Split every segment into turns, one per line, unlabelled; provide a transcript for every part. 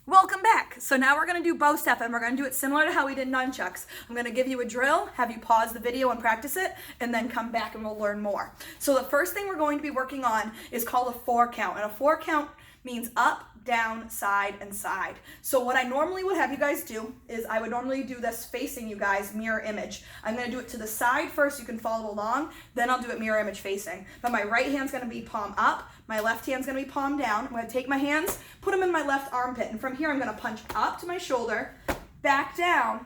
Welcome back. So now we're going to do bow staff, and we're going to do it similar to how we did nunchucks. I'm going to give you a drill, have you pause the video and practice it, and then come back and we'll learn more. So the first thing we're going to be working on is called a 4 count, and a 4 count means up, down, side, and side. So what I normally would have you guys do is I would normally do this facing you guys, mirror image. I'm going to do it to the side first, you can follow along, then I'll do it mirror image facing. But my right hand's going to be palm up, my left hand's going to be palm down. I'm going to take my hands, put them in my left armpit, and from here I'm going to punch up to my shoulder, back down,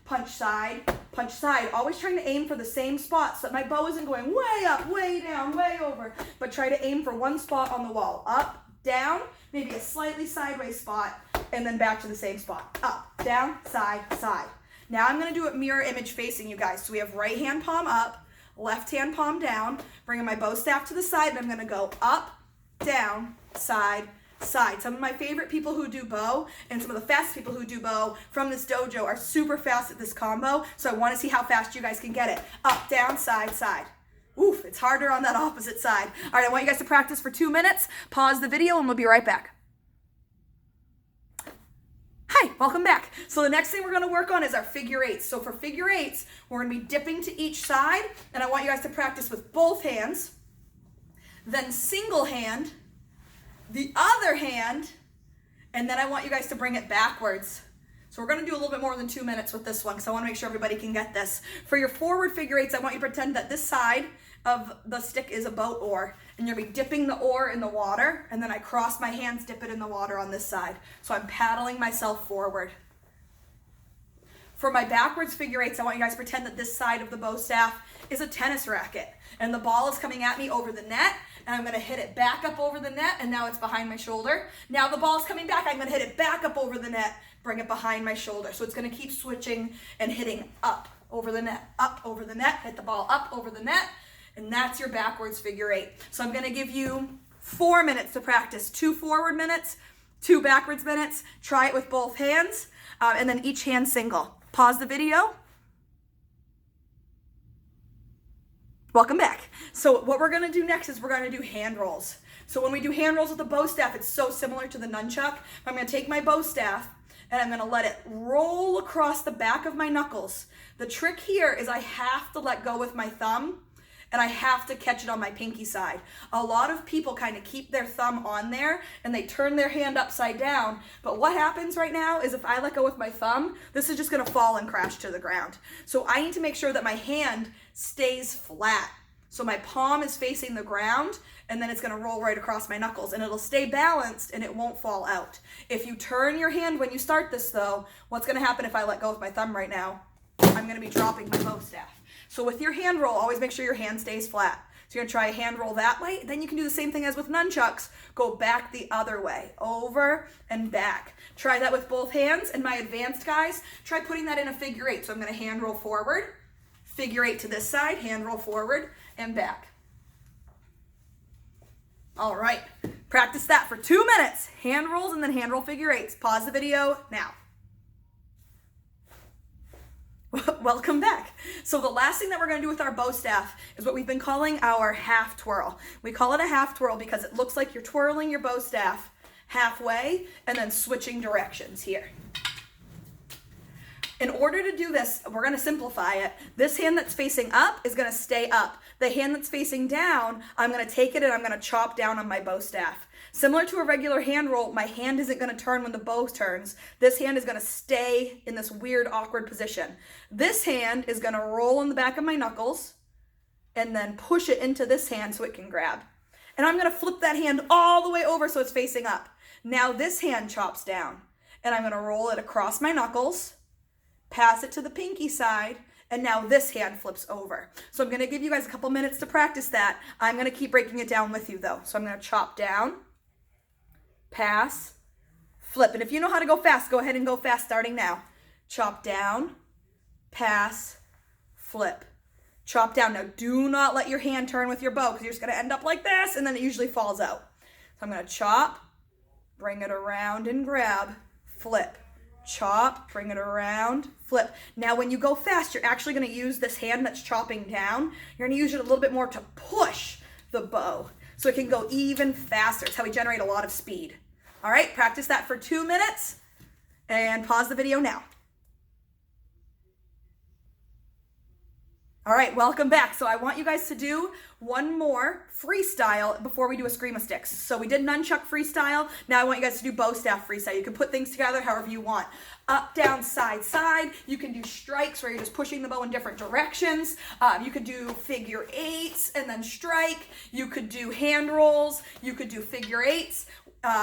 punch side, always trying to aim for the same spot so that my bow isn't going way up, way down, way over, but try to aim for one spot on the wall. Up, down, maybe a slightly sideways spot, and then back to the same spot. Up, down, side, side. Now I'm going to do it mirror image facing you guys. So we have right hand palm up, left hand palm down, bringing my bow staff to the side, and I'm going to go up, down, side, side. Some of my favorite people who do bow and some of the fastest people who do bow from this dojo are super fast at this combo, so I want to see how fast you guys can get it. Up, down, side, side. Oof, it's harder on that opposite side. All right, I want you guys to practice for 2 minutes. Pause the video and we'll be right back. Hi, welcome back. So the next thing we're gonna work on is our figure eights. So for figure eights, we're gonna be dipping to each side, and I want you guys to practice with both hands, then single hand, the other hand, and then I want you guys to bring it backwards. So we're going to do a little bit more than 2 minutes with this one because I want to make sure everybody can get this. For your forward figure eights, I want you to pretend that this side of the stick is a boat oar, and you'll be dipping the oar in the water, and then I cross my hands, dip it in the water on this side. So I'm paddling myself forward. For my backwards figure eights, I want you guys to pretend that this side of the bow staff is a tennis racket, and the ball is coming at me over the net, and I'm going to hit it back up over the net, and now it's behind my shoulder. Now the ball's coming back, I'm going to hit it back up over the net, bring it behind my shoulder. So it's going to keep switching and hitting up over the net, hit the ball up over the net, and that's your backwards figure eight. So I'm going to give you 4 minutes to practice, 2 forward minutes, 2 backwards minutes. Try it with both hands, and then each hand single. Pause the video. Welcome back. So what we're going to do next is we're going to do hand rolls. So when we do hand rolls with the bow staff, it's so similar to the nunchuck. I'm going to take my bow staff and I'm going to let it roll across the back of my knuckles. The trick here is I have to let go with my thumb and I have to catch it on my pinky side. A lot of people kind of keep their thumb on there and they turn their hand upside down, but what happens right now is if I let go with my thumb, this is just going to fall and crash to the ground. So I need to make sure that my hand stays flat. So my palm is facing the ground, and then it's going to roll right across my knuckles, and it'll stay balanced and it won't fall out. If you turn your hand when you start this though, what's going to happen if I let go with my thumb right now? I'm going to be dropping my bow staff. So with your hand roll, always make sure your hand stays flat. So you're going to try a hand roll that way. Then you can do the same thing as with nunchucks. Go back the other way, over and back. Try that with both hands. And my advanced guys, try putting that in a figure eight. So I'm going to hand roll forward, figure eight to this side, hand roll forward and back. All right, practice that for 2 minutes. Hand rolls and then hand roll figure eights. Pause the video now. Welcome back. So the last thing that we're going to do with our bow staff is what we've been calling our half twirl. We call it a half twirl because it looks like you're twirling your bow staff halfway and then switching directions here. In order to do this, we're going to simplify it. This hand that's facing up is going to stay up. The hand that's facing down, I'm going to take it and I'm going to chop down on my bow staff. Similar to a regular hand roll, my hand isn't going to turn when the bow turns. This hand is going to stay in this weird, awkward position. This hand is going to roll on the back of my knuckles and then push it into this hand so it can grab. And I'm going to flip that hand all the way over so it's facing up. Now this hand chops down and I'm going to roll it across my knuckles, pass it to the pinky side, and now this hand flips over. So I'm going to give you guys a couple minutes to practice that. I'm going to keep breaking it down with you though. So I'm going to chop down, pass, flip. And if you know how to go fast, go ahead and go fast starting now. Chop down, pass, flip. Chop down. Now do not let your hand turn with your bow because you're just going to end up like this and then it usually falls out. So I'm going to chop, bring it around and grab, flip. Chop, bring it around, flip. Now when you go fast, you're actually going to use this hand that's chopping down. You're going to use it a little bit more to push the bow so it can go even faster. It's how we generate a lot of speed. All right, practice that for 2 minutes And pause the video now. All right, welcome back. So I want you guys to do one more freestyle before we do Eskrima sticks. So we did nunchuck freestyle. Now I want you guys to do bow staff freestyle. You can put things together however you want. Up, down, side, side. You can do strikes where you're just pushing the bow in different directions. You could do figure eights and then strike. You could do hand rolls. You could do figure eights.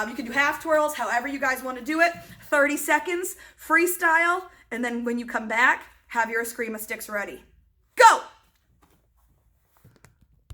You can do half twirls, however you guys want to do it. 30 seconds, freestyle, and then when you come back, have your Eskrima sticks ready.